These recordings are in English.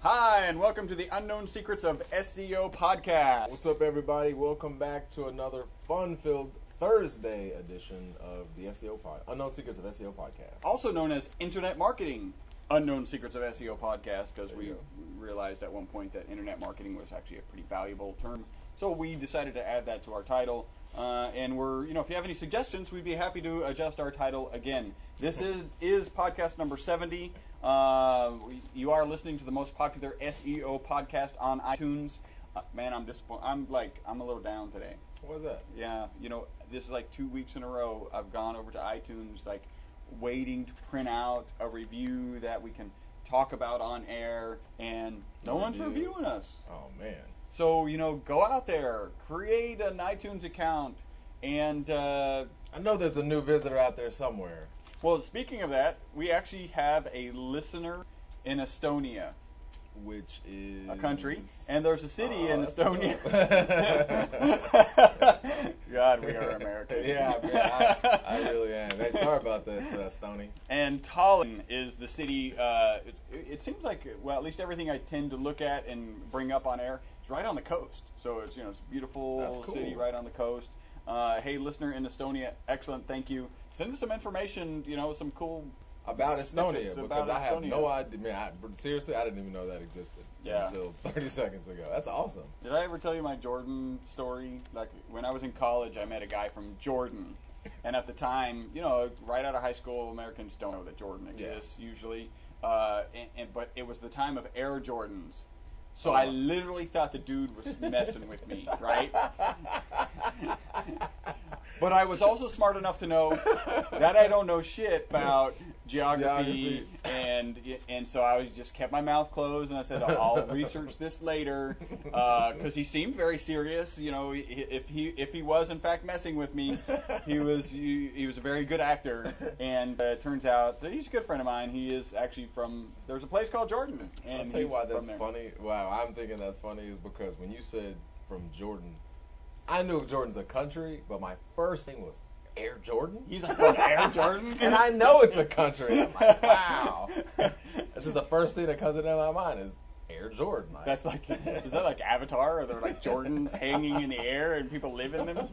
Hi, and welcome to the Unknown Secrets of SEO podcast. What's up, everybody? Welcome back to another fun-filled Thursday edition of the Unknown Secrets of SEO podcast. Also known as Internet Marketing Unknown Secrets of SEO podcast, because we realized at one point that internet marketing was actually a pretty valuable term. So we decided to add that to our title. And if you have any suggestions, we'd be happy to adjust our title again. This is podcast number 70. You are listening to the most popular SEO podcast on iTunes. Man, I'm disappointed. I'm a little down today. What's that? Yeah, this is like 2 weeks in a row I've gone over to iTunes, waiting to print out a review that we can talk about on air, and no one's reviewing us. Oh, man. So, go out there, create an iTunes account, and... I know there's a new visitor out there somewhere. Well, speaking of that, we actually have a listener in Estonia. Which is... a country. And there's a city in Estonia. God, we are American. Yeah, man, I really am. Hey, sorry about that, Estonia. And Tallinn is the city. It seems like, well, at least everything I tend to look at and bring up on air is right on the coast. So it's it's a beautiful city right on the coast. Hey, listener in Estonia, excellent, thank you. Send us some information, some cool about Estonia, because I have no idea. Man, seriously, I didn't even know that existed until 30 seconds ago. That's awesome. Did I ever tell you my Jordan story? Like, when I was in college, I met a guy from Jordan. And at the time, right out of high school, Americans don't know that Jordan exists usually. But it was the time of Air Jordans. So I literally thought the dude was messing with me, right? But I was also smart enough to know that I don't know shit about geography. And so I just kept my mouth closed, and I said, I'll research this later, because he seemed very serious. If he was in fact messing with me, he was a very good actor, and it turns out that he's a good friend of mine. He is actually there's a place called Jordan. And I'll tell you why that's funny. Wow, I'm thinking that's funny is because when you said from Jordan, I knew Jordan's a country, but my first thing was Air Jordan? He's like, oh, Air Jordan? And I know it's a country. I'm like, wow. This is the first thing that comes into my mind is Air Jordan. Is that like Avatar? Are there like Jordans hanging in the air and people live in them?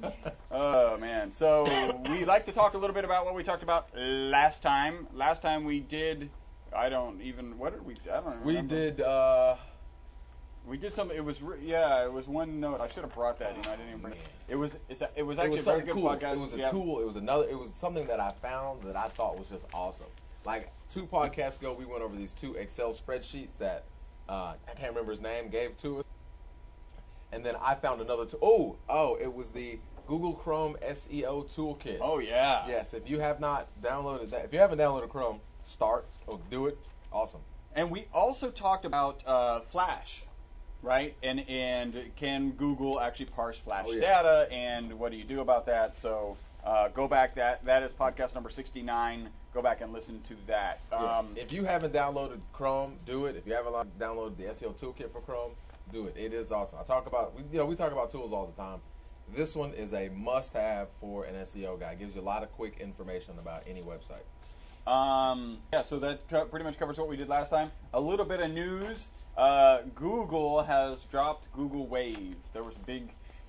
Oh, man. So we like to talk a little bit about what we talked about last time. Last time we did, I don't remember. We did something. It was one note. I should have brought that. I didn't even bring it. It was actually a very good cool. podcast. It was a tool. It was something that I found that I thought was just awesome. Like 2 podcasts ago, we went over these 2 Excel spreadsheets that I can't remember his name gave to us. And then I found another tool. It was the Google Chrome SEO Toolkit. Oh yeah. Yes. If you have not downloaded that, if you haven't downloaded Chrome, do it. Awesome. And we also talked about Flash. Right, and can Google actually parse Flash data, and what do you do about that? So go back. That is podcast number 69. Go back and listen to that. Yes. If you haven't downloaded Chrome, do it. If you haven't downloaded the SEO Toolkit for Chrome, do it. It is awesome. We talk about tools all the time. This one is a must-have for an SEO guy. It gives you a lot of quick information about any website. So that pretty much covers what we did last time. A little bit of news. Google has dropped Google Wave. There was a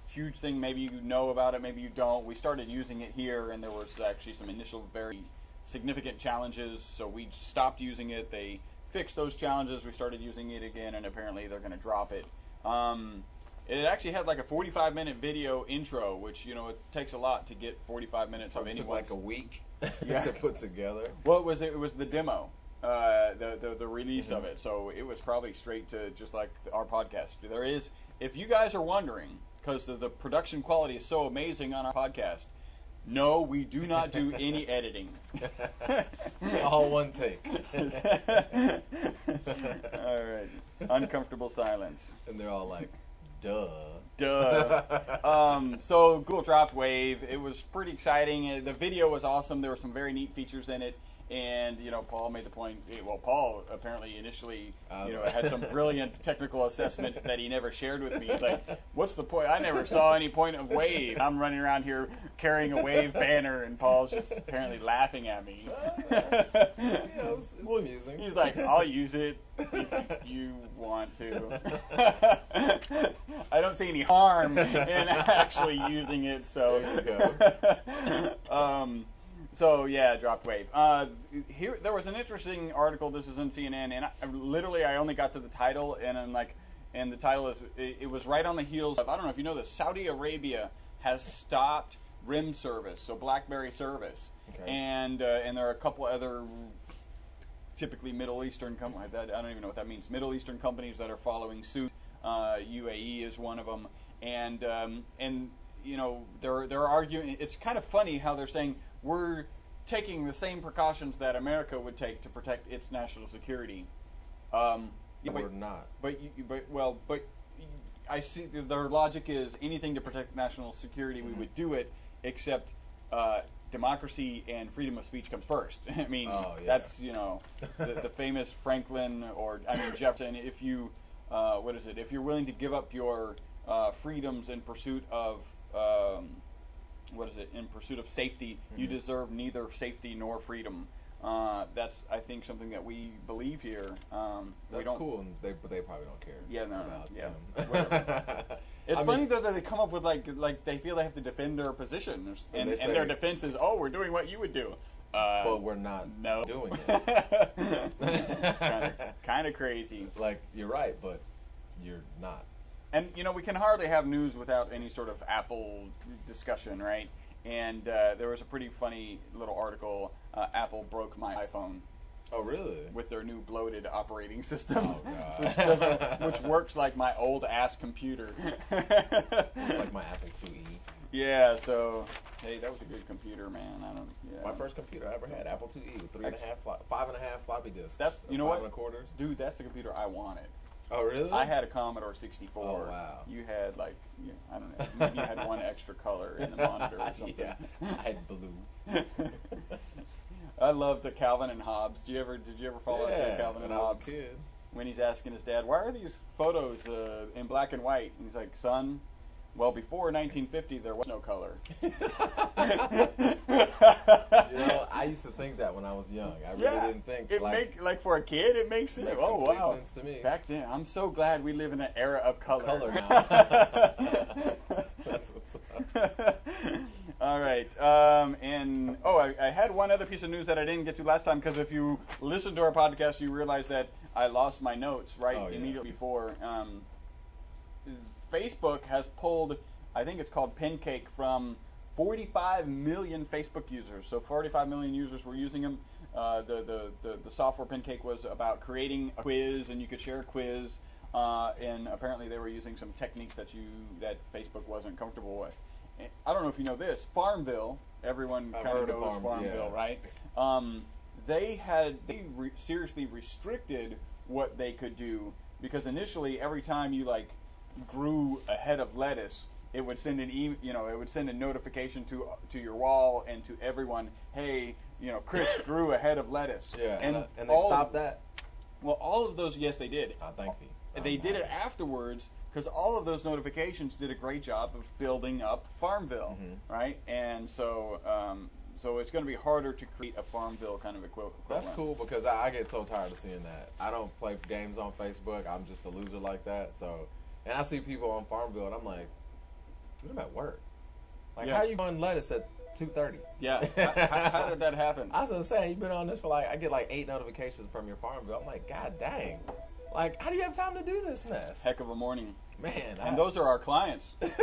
huge thing. Maybe you know about it, maybe you don't. We started using it here, and there was actually some initial very significant challenges, so we stopped using it. They fixed those challenges. We started using it again, and apparently they're going to drop it. It actually had like a 45-minute video intro, which, it takes a lot to get 45 minutes of anyone. It took like a week to put together. Well, it was the demo. The release of it, so it was probably straight to just like our podcast. If you guys are wondering, because the production quality is so amazing on our podcast, no, we do not do any editing. All one take. All right, uncomfortable silence. And they're all like, duh. So Google dropped Wave. It was pretty exciting. The video was awesome. There were some very neat features in it. And, Paul made the point, Paul apparently initially, had some brilliant technical assessment that he never shared with me. He's like, what's the point? I never saw any point of Wave. I'm running around here carrying a Wave banner, and Paul's just apparently laughing at me. it was amusing. He's like, I'll use it if you want to. I don't see any harm in actually using it, so. There you go. So yeah, dropped wave. Here there was an interesting article. This is in CNN, and I only got to the title, and I'm like, and the title is it was right on the heels of, I don't know if you know this, Saudi Arabia has stopped RIM service, so BlackBerry service, Okay. and there are a couple other typically Middle Eastern companies. I don't even know what that means. Middle Eastern companies that are following suit. UAE is one of them, and you know they're arguing. It's kind of funny how they're saying we're taking the same precautions that America would take to protect its national security. We're not. But I see their logic is anything to protect national security, we would do it, except democracy and freedom of speech comes first. I mean, that's, you know, the famous Franklin, or I mean Jefferson. If you if you're willing to give up your freedoms in pursuit of in pursuit of safety, you deserve neither safety nor freedom. That's, I think, something that we believe here. That's cool, and they probably don't care. Yeah, no, about yeah. It's funny though that they come up with like they feel they have to defend their position, and their defense is, oh, we're doing what you would do. But we're not doing it. Kind of crazy. Like, you're right, but you're not. And, you know, we can hardly have news without any sort of Apple discussion, right? And there was a pretty funny little article. Apple broke my iPhone. Oh, really? With their new bloated operating system, God. which works like my old ass computer. It's like my Apple IIe. Yeah, so hey, that was a good computer, man. My first computer I ever had, Apple IIe with 5.5 floppy disks. That's, you know, 5.25. Dude, that's the computer I wanted. Oh, really? I had a Commodore 64. Oh, wow. You had, like, I don't know, maybe you had one extra color in the monitor or something. Yeah, I had blue. I loved the Calvin and Hobbes. Did you ever follow the Calvin and Hobbes? When I was a kid. When he's asking his dad, why are these photos in black and white? And he's like, son, well, before 1950, there was no color. You know, I used to think that when I was young. I really didn't think. Like for a kid, it makes sense. Oh, wow. Sense to me. Back then, I'm so glad we live in an era of color. Color now. That's what's up. All right. I had one other piece of news that I didn't get to last time, because if you listen to our podcast, you realize that I lost my notes immediately before. Facebook has pulled, I think it's called Pancake, from 45 million Facebook users. So 45 million users were using them. The software Pancake was about creating a quiz, and you could share a quiz. And apparently they were using some techniques that Facebook wasn't comfortable with. And I don't know if you know this. Farmville, everyone kind of knows Farmville, right? They seriously restricted what they could do, because initially every time you grew a head of lettuce, it would send it would send a notification to your wall and to everyone, hey, Chris grew a head of lettuce. Yeah, and they stopped that. Well, all of those, yes, they did. Thank you. They did it afterwards, because all of those notifications did a great job of building up Farmville, right? And so it's going to be harder to create a Farmville kind of equivalent. That's cool, because I get so tired of seeing that. I don't play games on Facebook. I'm just a loser like that. So, and I see people on Farmville, and I'm like, dude, I'm at work. Like, how are you growing lettuce at 2:30? Yeah. How did that happen? I was gonna say, you've been on this for I get 8 notifications from your Farmville. I'm like, God dang. Like, how do you have time to do this mess? Heck of a morning. Man. And those are our clients. Give me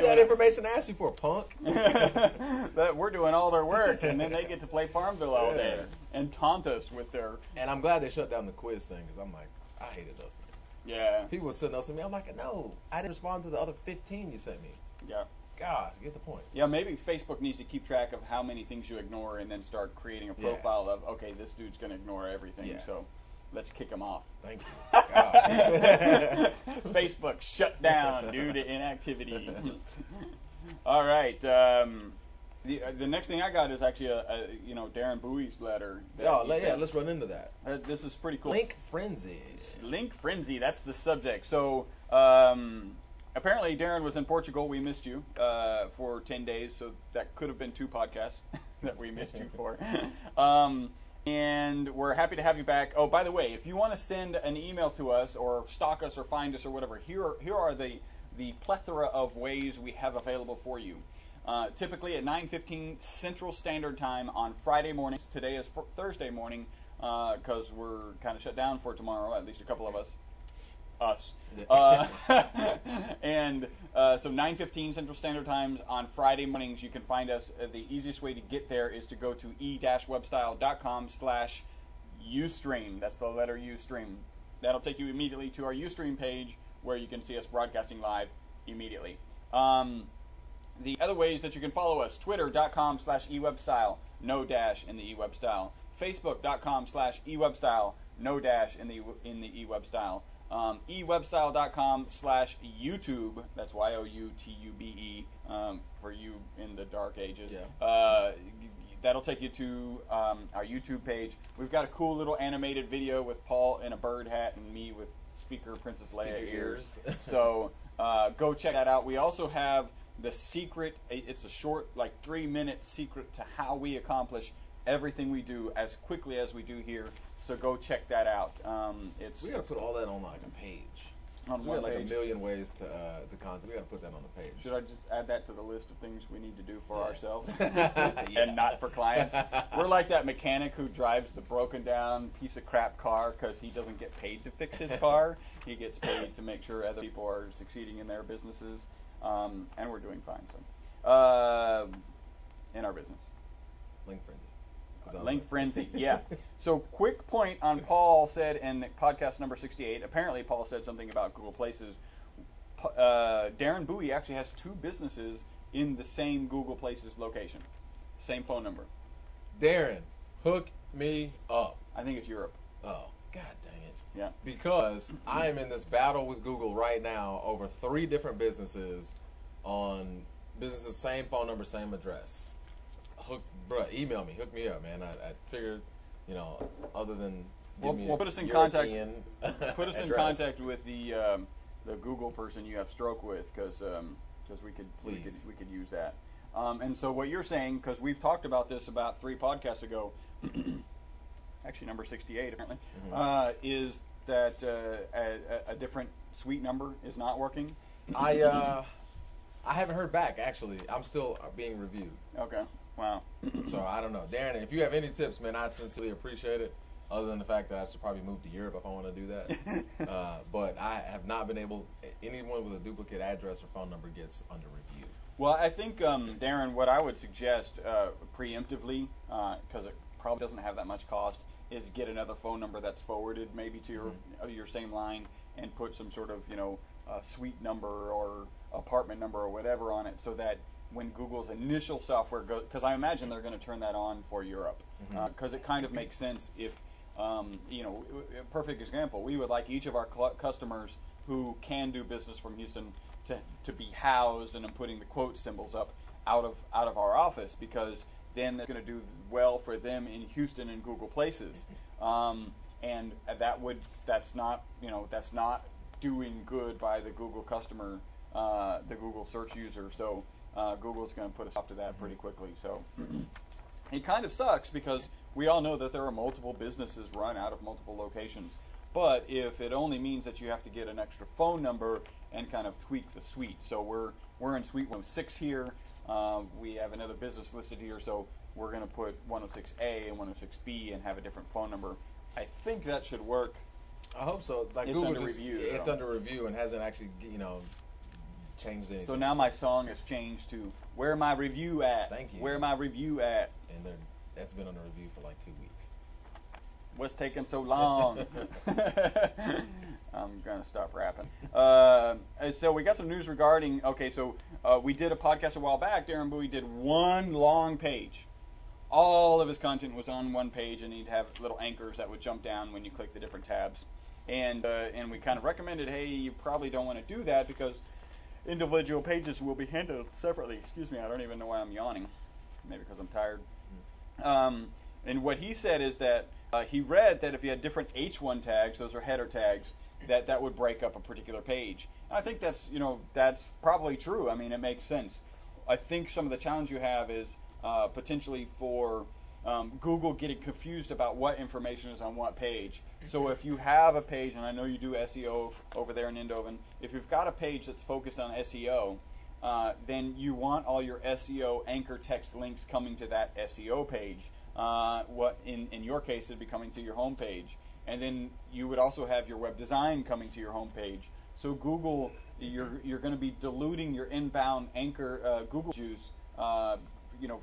that information I asked you for, punk. We're doing all their work, and then they get to play Farmville all day and taunt us with their... And I'm glad they shut down the quiz thing, because I'm like, I hated those things. Yeah. People were sitting up to me. I'm like, no, I didn't respond to the other 15 you sent me. Yeah. Gosh, get the point. Yeah, maybe Facebook needs to keep track of how many things you ignore, and then start creating a profile of, okay, this dude's going to ignore everything, so let's kick him off. Thank you. God. Facebook shut down due to inactivity. All right. The next thing I got is actually a Darren Bowie's letter. Let's run into that. This is pretty cool. Link Frenzy. Link Frenzy. That's the subject. So apparently Darren was in Portugal. We missed you for 10 days, so that could have been 2 podcasts. that we missed you for. And we're happy to have you back. Oh, by the way, if you want to send an email to us or stalk us or find us or whatever, here are the plethora of ways we have available for you. Typically at 9:15 Central Standard Time on Friday mornings. Today is Thursday morning because we're kind of shut down for tomorrow, at least a couple of us. And so 9:15 Central Standard Time on Friday mornings, you can find us. The easiest way to get there is to go to e-webstyle.com/Ustream. That's the letter Ustream. That'll take you immediately to our Ustream page where you can see us broadcasting live immediately. The other ways that you can follow us: twitter.com/ewebstyle, no dash in the ewebstyle. Facebook.com/ewebstyle, no dash in the ewebstyle. ewebstyle.com/YouTube, that's YOUTUBE, for you in the dark ages. Yeah. That'll take you to our YouTube page. We've got a cool little animated video with Paul in a bird hat and me with speaker Princess Leia ears. So go check that out. We also have the secret. It's a short, like 3-minute secret to how we accomplish everything we do as quickly as we do here. So go check that out. We gotta put all that on like a page. On we one got like page. a million ways to content. We gotta put that on the page. Should I just add that to the list of things we need to do for ourselves Yeah. and not for clients? We're like that mechanic who drives the broken down piece of crap car because he doesn't get paid to fix his car. He gets paid to make sure other people are succeeding in their businesses, and we're doing fine. So, in our business. Link Frenzy. Link Frenzy, yeah. So quick point on Paul said in podcast number 68, apparently Paul said something about Google Places. Darren Bowie actually has 2 businesses in the same Google Places location. Same phone number. Darren, hook me up. I think it's Europe. Oh, god dang it. Yeah. Because I am in this battle with Google right now over 3 different businesses on businesses, same phone number, same address. Email me, hook me up, man. I figured, other than put us in contact. Put us in contact with the Google person you have stroke with, because we could use that. And so what you're saying, because we've talked about this about 3 podcasts ago, actually number 68 apparently, is that a different suite number is not working. I haven't heard back actually. I'm still being reviewed. Okay. Wow. So I don't know, Darren. If you have any tips, man, I'd sincerely appreciate it. Other than the fact that I should probably move to Europe if I want to do that. But I have not been able. Anyone with a duplicate address or phone number gets under review. Well, I think Darren, what I would suggest preemptively, because it probably doesn't have that much cost, is get another phone number that's forwarded maybe to your same line and put some sort of suite number or apartment number or whatever on it, so that when Google's initial software goes, because I imagine they're going to turn that on for Europe, because it kind of makes sense if, a perfect example, we would like each of our customers who can do business from Houston to be housed, and I'm putting the quote symbols up, out of our office, because then they're going to do well for them in Houston and Google Places, and that's not doing good by the Google customer, the Google search user. So Google's going to put a stop to that pretty quickly. So it kind of sucks, because we all know that there are multiple businesses run out of multiple locations. But if it only means that you have to get an extra phone number and kind of tweak the suite. So we're in suite 106 here. We have another business listed here, so we're going to put 106A and 106B and have a different phone number. I think that should work. I hope so. Like it's Google under review. It's under review and hasn't actually, changed anything. So now my song has changed to "Where My Review At?" Thank you. Where my review at? And that's been under review for like 2 weeks. What's taking so long? I'm gonna stop rapping. So we got some news regarding. Okay, so we did a podcast a while back. Darren Bowie did one long page. All of his content was on one page, and he'd have little anchors that would jump down when you click the different tabs. And we kind of recommended, hey, you probably don't want to do that, because individual pages will be handled separately. Excuse me, I don't even know why I'm yawning. Maybe because I'm tired. And what he said is that he read that if you had different H1 tags, those are header tags, that would break up a particular page. And I think that's probably true. I mean, it makes sense. I think some of the challenge you have is potentially for Google getting confused about what information is on what page. So if you have a page, and I know you do SEO over there in Indoven, if you've got a page that's focused on SEO, then you want all your SEO anchor text links coming to that SEO page. What in your case it'd be coming to your home page, and then you would also have your web design coming to your home page. So Google, you're going to be diluting your inbound anchor Google juice,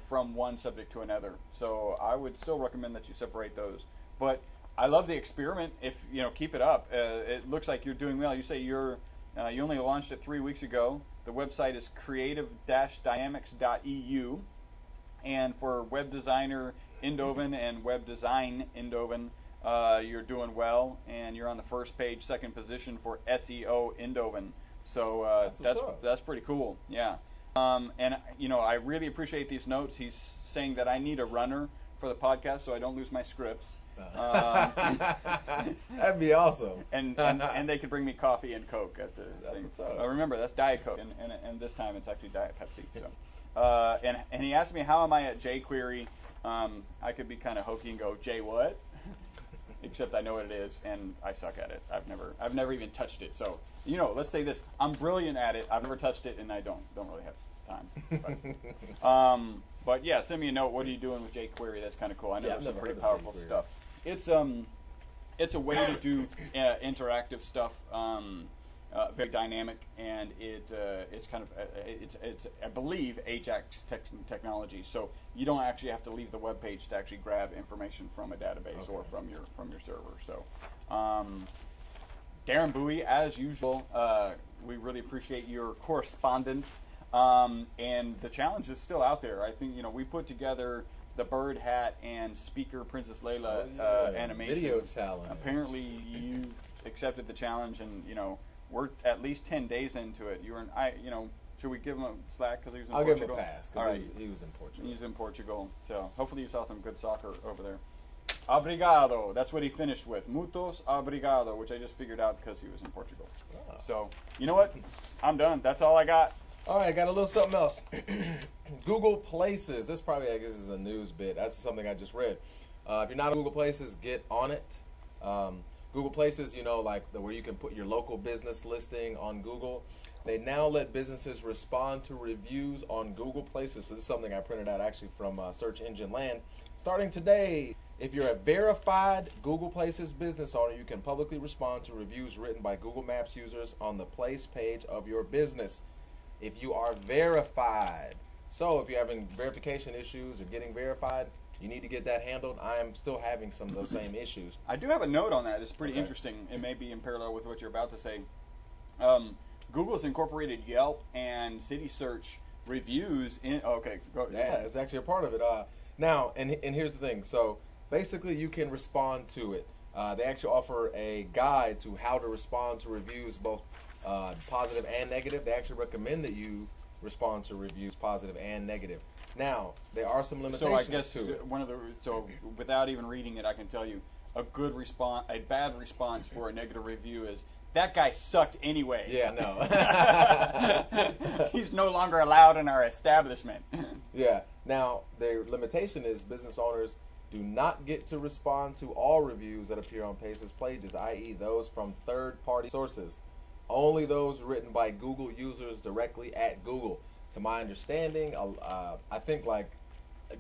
from one subject to another. So I would still recommend that you separate those. But I love the experiment. If keep it up. It looks like you're doing well. You say you only launched it 3 weeks ago. The website is creative-dynamics.eu, and for Web Designer Indoven and Web Design Indoven, you're doing well, and you're on the first page, second position for SEO Indoven. So that's pretty cool. Yeah. And I really appreciate these notes. He's saying that I need a runner for the podcast so I don't lose my scripts. That'd be awesome. And they could bring me coffee and Coke at the thing. Remember, that's Diet Coke, and this time it's actually Diet Pepsi. So, and he asked me how am I at jQuery. I could be kind of hokey and go J what, except I know what it is and I suck at it. I've never even touched it. So let's say this: I'm brilliant at it. I've never touched it, and I don't really have time. But yeah, send me a note. What are you doing with jQuery? That's kind of cool. I know there's some pretty powerful stuff. It's a way to do interactive stuff, very dynamic, and it's kind of it's I believe Ajax technology. So you don't actually have to leave the web page to actually grab information from a database or from your server. So Darren Bowie, as usual, we really appreciate your correspondence. And the challenge is still out there. I think we put together the bird hat and speaker Princess Leia animation video challenge. Apparently you accepted the challenge, and we're at least 10 days into it. Should we give him a slack because he was in Portugal? I'll give him a pass because he was in Portugal. He's in Portugal, so hopefully you saw some good soccer over there. Obrigado. That's what he finished with. Muitos obrigado, which I just figured out because he was in Portugal. Oh. So you know what? I'm done. That's all I got. All right, I got a little something else. Google Places. This probably, I guess, is a news bit. That's something I just read. If you're not on Google Places, get on it. Google Places, where you can put your local business listing on Google. They now let businesses respond to reviews on Google Places. So this is something I printed out actually from Search Engine Land. Starting today, if you're a verified Google Places business owner, you can publicly respond to reviews written by Google Maps users on the place page of your business. If you are verified. So if you're having verification issues or getting verified, you need to get that handled. I am still having some of those same issues. I do have a note on that. It's pretty interesting. It may be in parallel with what you're about to say. Google's incorporated Yelp and City Search reviews in. Okay, go. Yeah, it's actually a part of it. Now, and here's the thing. So basically, you can respond to it. They actually offer a guide to how to respond to reviews, both positive and negative. They actually recommend that you respond to reviews positive and negative. Now, there are some limitations to it. So without even reading it, I can tell you a bad response for a negative review is that guy sucked anyway. Yeah, no. He's no longer allowed in our establishment. Yeah. Now, their limitation is business owners do not get to respond to all reviews that appear on Places pages, i.e. those from third-party sources. Only those written by Google users directly at Google. To my understanding, I think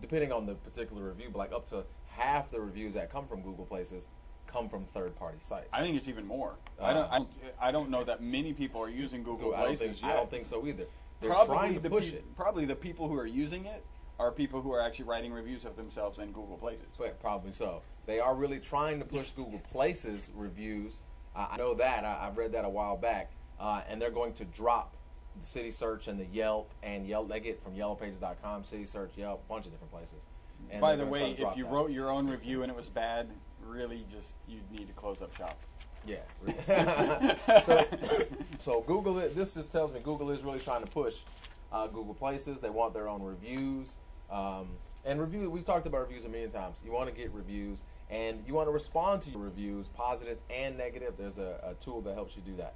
depending on the particular review, but up to half the reviews that come from Google Places come from third-party sites. I think it's even more. I don't know that many people are using Google Places. I don't think so either. They're trying to push it. Probably the people who are using it are people who are actually writing reviews of themselves in Google Places. But probably so. They are really trying to push Google Places reviews. I know that. I've read that a while back. And they're going to drop the City Search and the Yelp. They get from yellowpages.com, City Search, Yelp, a bunch of different places. And by the way, if you wrote your own review and it was bad, really you'd need to close up shop. Yeah. So Google, this just tells me Google is really trying to push Google Places. They want their own reviews. We've talked about reviews a million times. You want to get reviews, and you want to respond to your reviews, positive and negative. There's a tool that helps you do that.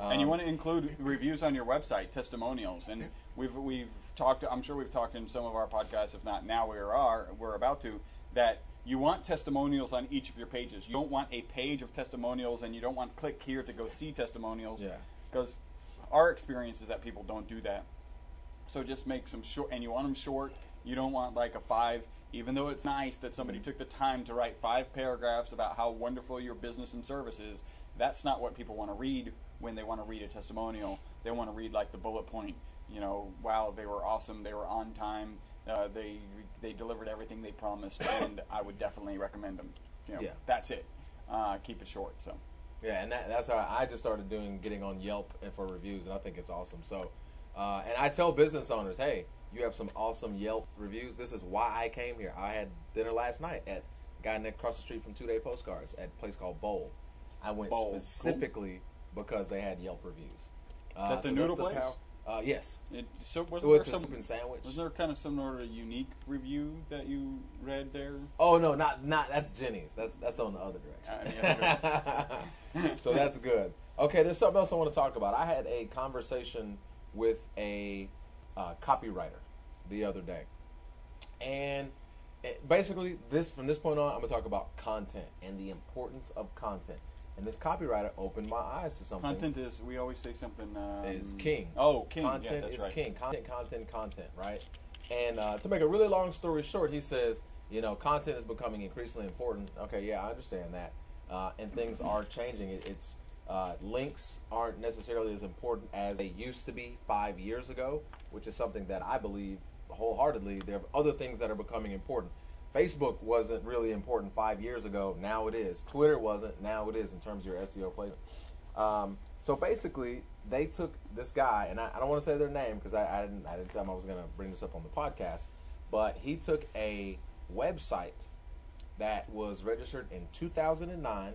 And you want to include reviews on your website, testimonials, and we've talked. I'm sure we've talked in some of our podcasts, if not now, we're about to, that you want testimonials on each of your pages. You don't want a page of testimonials, and you don't want click here to go see testimonials. Yeah. Because our experience is that people don't do that. So just make some short, and you want them short. You don't want like a 5. Even though it's nice that somebody took the time to write 5 paragraphs about how wonderful your business and service is, that's not what people want to read when they want to read a testimonial. They want to read like the bullet point. Wow, they were awesome. They were on time. They delivered everything they promised, and I would definitely recommend them. Yeah. That's it. Keep it short. So. Yeah, and that's how I just started getting on Yelp and for reviews, and I think it's awesome. So, and I tell business owners, hey, you have some awesome Yelp reviews. This is why I came here. I had dinner last night at a guy across the street from 2 Day Postcards at a place called Bowl. I went specifically because they had Yelp reviews. Is that the noodle place? Yes. It's a soup and sandwich. Was there kind of some sort of unique review that you read there? Oh no, not that's Jenny's. That's on the other direction. So that's good. Okay, there's something else I want to talk about. I had a conversation with a copywriter the other day, and basically from this point on, I'm gonna talk about content and the importance of content. And this copywriter opened my eyes to something. Content is, we always say something. Is king. Oh, king. Content is right. king. Content, right? And to make a really long story short, he says, content is becoming increasingly important. Okay, yeah, I understand that. And things are changing. It's links aren't necessarily as important as they used to be 5 years ago, which is something that I believe wholeheartedly. There are other things that are becoming important. Facebook wasn't really important 5 years ago. Now it is. Twitter wasn't. Now it is in terms of your SEO placement. So basically, they took this guy, and I don't want to say their name because I didn't tell him I was going to bring this up on the podcast, but he took a website that was registered in 2009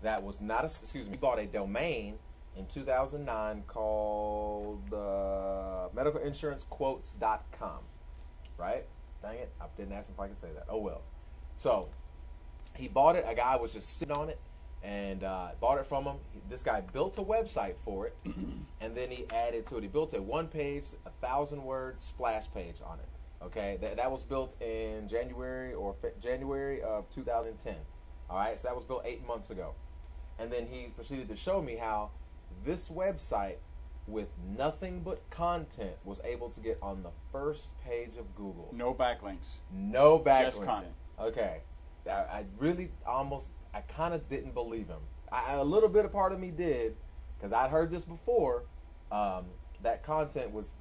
that was not he bought a domain in 2009 called medicalinsurancequotes.com, right? Dang it, I didn't ask him if I could say that. Oh well. So he bought it. A guy was just sitting on it and bought it from him. This guy built a website for it, and then he added to it. He built a 1-page, 1,000-word splash page on it. Okay, that was built in January of 2010. All right, so that was built 8 months ago. And then he proceeded to show me how this website with nothing but content was able to get on the first page of Google. No backlinks. No backlinks. Just content. Okay. I kind of didn't believe him. A little bit of part of me did, because I'd heard this before, that content was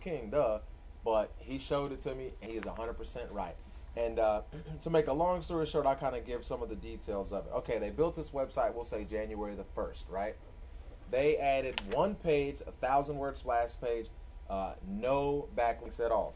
king, duh. But he showed it to me, and he is 100% right. And to make a long story short, I kind of give some of the details of it. Okay, they built this website, we'll say January the 1st, right? They added 1 page, 1,000-word splash page, no backlinks at all.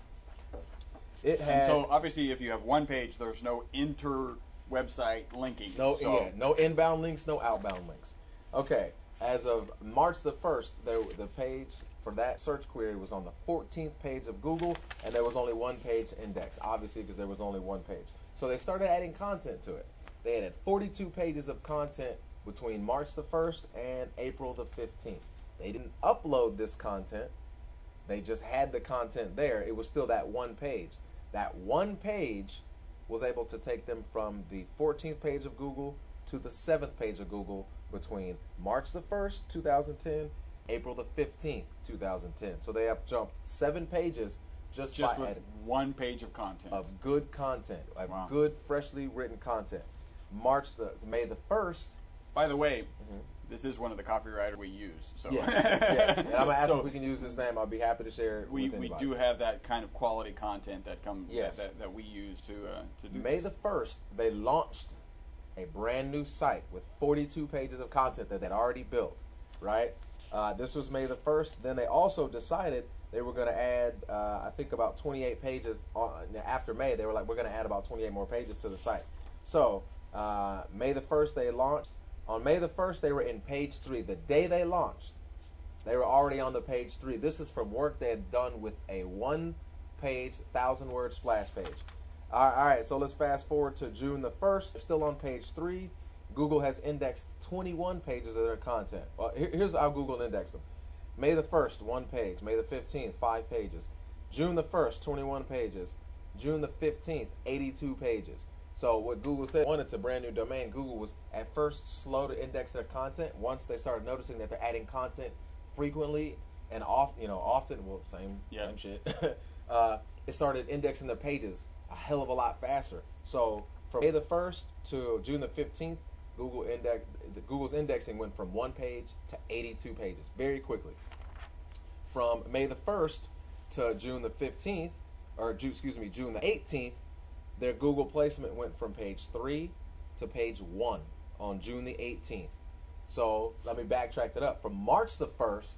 And so obviously, if you have 1 page, there's no inter-website linking. No inbound links, no outbound links. Okay, as of March the 1st, the page for that search query was on the 14th page of Google, and there was only 1 page index, obviously because there was only 1 page. So they started adding content to it. They added 42 pages of content between March the 1st and April the 15th. They didn't upload this content. They just had the content there. It was still that 1 page. That 1 page was able to take them from the 14th page of Google to the 7th page of Google between March the 1st, 2010, April the 15th, 2010. So they have jumped 7 pages just with 1 page of content. Of good content, Wow. Good, freshly written content. May the 1st. By the way, this is one of the copywriters we use. So. Yes. And I'm going to ask if we can use his name. I'll be happy to share it with anybody. We do have that kind of quality content that comes that we use to do May the 1st, they launched a brand new site with 42 pages of content that they'd already built, right? This was May the 1st. Then they also decided they were going to add, I think, about 28 pages after May. They were like, we're going to add about 28 more pages to the site. So May the 1st, they launched. On May the 1st, they were in page 3. The day they launched, they were already on the page 3. This is from work they had done with a 1-page, 1,000-word splash page. All right, so let's fast forward to June the 1st. They're still on page 3. Google has indexed 21 pages of their content. Here's how Google indexed them. May the 1st, 1 page. May the 15th, 5 pages. June the 1st, 21 pages. June the 15th, 82 pages. So what Google said, one, it's a brand new domain. Google was at first slow to index their content. Once they started noticing that they're adding content frequently and often, well, same shit. It started indexing their pages a hell of a lot faster. So from May the 1st to June the 15th, Google's indexing went from 1 page to 82 pages very quickly. From May the 1st to June the 15th, June the 18th, their Google placement went from page 3 to page 1 on June the 18th. So let me backtrack that up. From March the 1st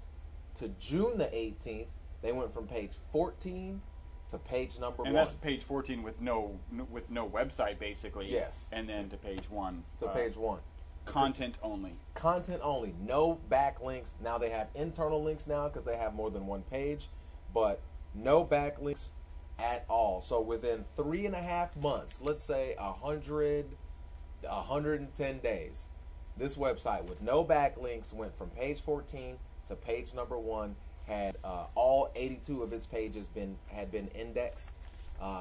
to June the 18th, they went from page 14 to page number 1. And that's page 14 with no website, basically. Yes. And then to page 1. To page 1. Content only. Content only. No backlinks. Now they have internal links now because they have more than one page, but no backlinks at all. So within 3.5 months, let's say 110 days, this website with no backlinks went from page 14 to page number 1, had all 82 of its pages had been indexed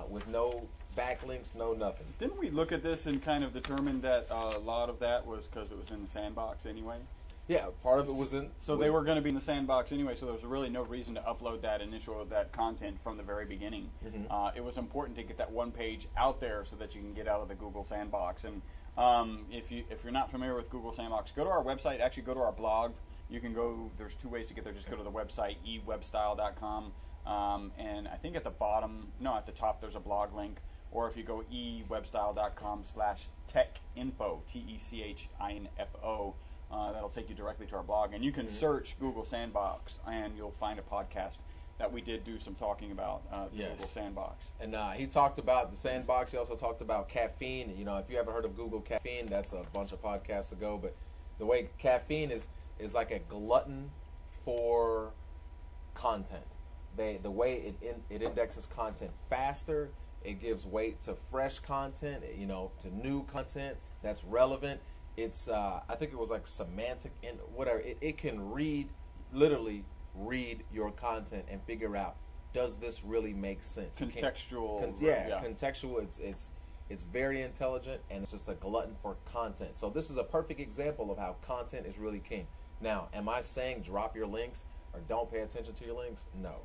with no backlinks, no nothing. Didn't we look at this and kind of determine that a lot of that was because it was in the sandbox anyway? Yeah, part of it was in. So they were going to be in the sandbox anyway, so there was really no reason to upload that content from the very beginning. Mm-hmm. It was important to get that one page out there so that you can get out of the Google sandbox. And if you're not familiar with Google Sandbox, go to our website. Actually, go to our blog. You can go. There's 2 ways to get there. Just go to the website ewebstyle.com, and I think at the top there's a blog link. Or if you go ewebstyle.com/techinfo, TECHINFO. That'll take you directly to our blog, and you can search Google Sandbox, and you'll find a podcast that we did do some talking about the Google Sandbox. And he talked about the sandbox. He also talked about caffeine. You know, if you ever heard of Google Caffeine, that's a bunch of podcasts ago. But the way caffeine is like a glutton for content. The way it indexes content faster. It gives weight to fresh content, to new content that's relevant. It's I think it was like semantic and whatever. It can literally read your content and figure out, does this really make sense? Contextual. Contextual. It's very intelligent, and it's just a glutton for content. So this is a perfect example of how content is really king. Now, am I saying drop your links or don't pay attention to your links? No.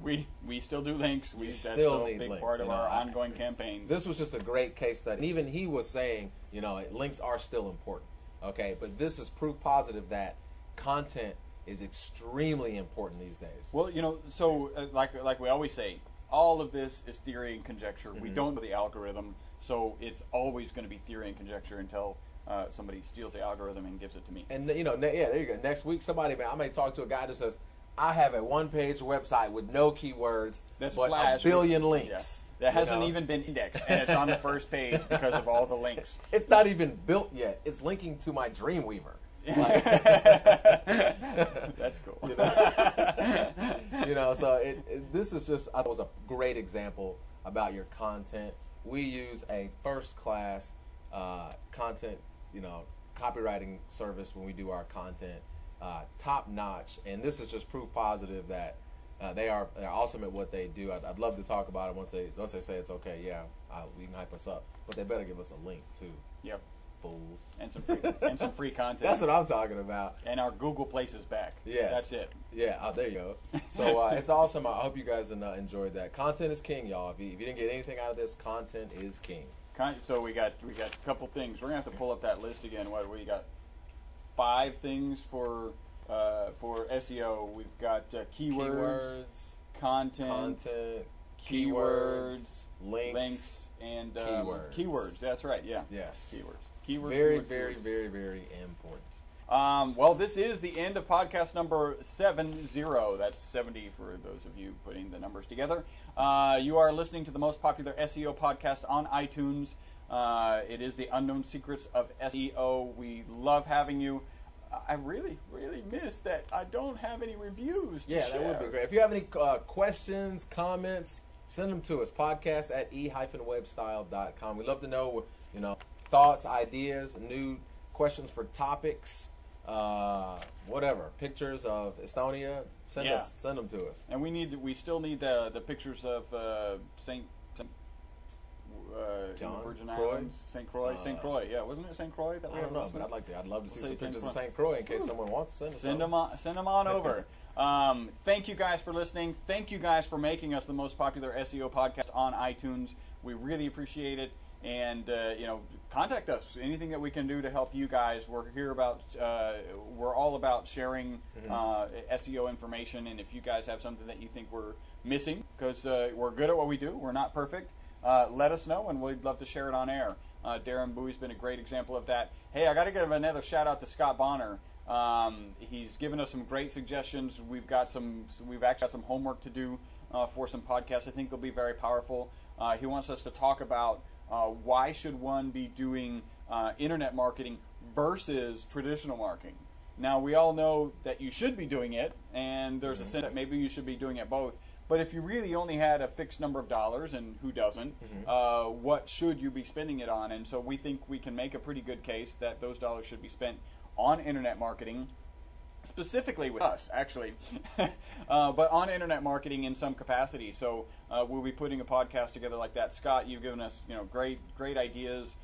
We still do links. That's still still a need big links, part of our ongoing campaign. This was just a great case study. And even he was saying, links are still important. Okay, but this is proof positive that content is extremely important these days. Well, so like we always say, all of this is theory and conjecture. Mm-hmm. We don't know the algorithm, so it's always going to be theory and conjecture until somebody steals the algorithm and gives it to me. And there you go. Next week, I may talk to a guy that says, I have a one-page website with no keywords, but a billion links. That hasn't even been indexed, and it's on the first page because of all the links. It's not even built yet. It's linking to my Dreamweaver. That's cool. So this is just, I thought, was a great example about your content. We use a first-class content, copywriting service when we do our content. Top notch, and this is just proof positive that they're awesome at what they do. I'd love to talk about it once they say it's okay. Yeah, we can hype us up, but they better give us a link too. Yep. Fools. And some free content. That's what I'm talking about. And our Google Places back. Yes. That's it. Yeah. There you go. So it's awesome. I hope you guys enjoyed that. Content is king, y'all. If you didn't get anything out of this, content is king. So we got a couple things. We're gonna have to pull up that list again. What do you got? 5 things for SEO. We've got keywords, content, keywords, links, and keywords. Keywords. That's right. Yeah. Yes. Keywords. Very, very, very, very important. Well, this is the end of podcast number 70. That's 70 for those of you putting the numbers together. You are listening to the most popular SEO podcast on iTunes. It is the Unknown Secrets of SEO. We love having you. I really, really miss that I don't have any reviews to share. That would be great. If you have any questions, comments, send them to us. Podcast@e-webstyle.com. We'd love to know, thoughts, ideas, new questions for topics, whatever, pictures of Estonia, send them to us. And we still need the pictures of Saint John Virgin Croix? Islands, St. Croix, yeah, wasn't it St. Croix that we I don't were know, listening but I'd love to see Say some St. pictures Croix. of St. Croix in case someone wants to send us Send them on over. Thank you guys for listening. Thank you guys for making us the most popular SEO podcast on iTunes. We really appreciate it. And contact us. Anything that we can do to help you guys. We're here about. We're all about sharing SEO information. And if you guys have something that you think we're missing, because we're good at what we do, we're not perfect. Let us know, and we'd love to share it on air. Darren Bowie's been a great example of that. Hey, I got to give another shout out to Scott Bonner. He's given us some great suggestions. We've actually got some homework to do for some podcasts. I think they'll be very powerful. He wants us to talk about why should one be doing internet marketing versus traditional marketing. Now, we all know that you should be doing it, and there's a sense that maybe you should be doing it both. But if you really only had a fixed number of dollars, and who doesn't, what should you be spending it on? And so we think we can make a pretty good case that those dollars should be spent on internet marketing, specifically with us, actually, but on internet marketing in some capacity. So we'll be putting a podcast together like that. Scott, you've given us great ideas.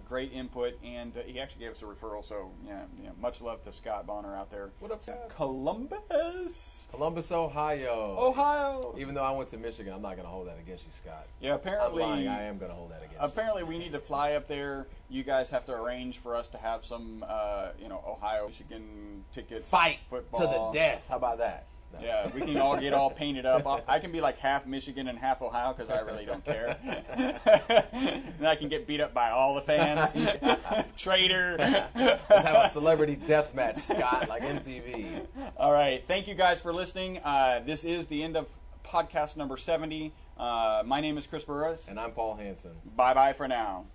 Great input, and he actually gave us a referral. So yeah, much love to Scott Bonner out there. What up, Scott? Columbus, Ohio. Even though I went to Michigan, I'm not going to hold that against you, Scott. Yeah, apparently I'm lying. I am going to hold that against apparently we need to fly up there. You guys have to arrange for us to have some, Ohio, Michigan tickets. Fight football to the death. How about that? No. Yeah, we can all get all painted up. I can be like half Michigan and half Ohio because I really don't care. And I can get beat up by all the fans. Traitor. Let's have a celebrity death match, Scott, like MTV. All right. Thank you guys for listening. This is the end of podcast number 70. My name is Chris Burris. And I'm Paul Hansen. Bye-bye for now.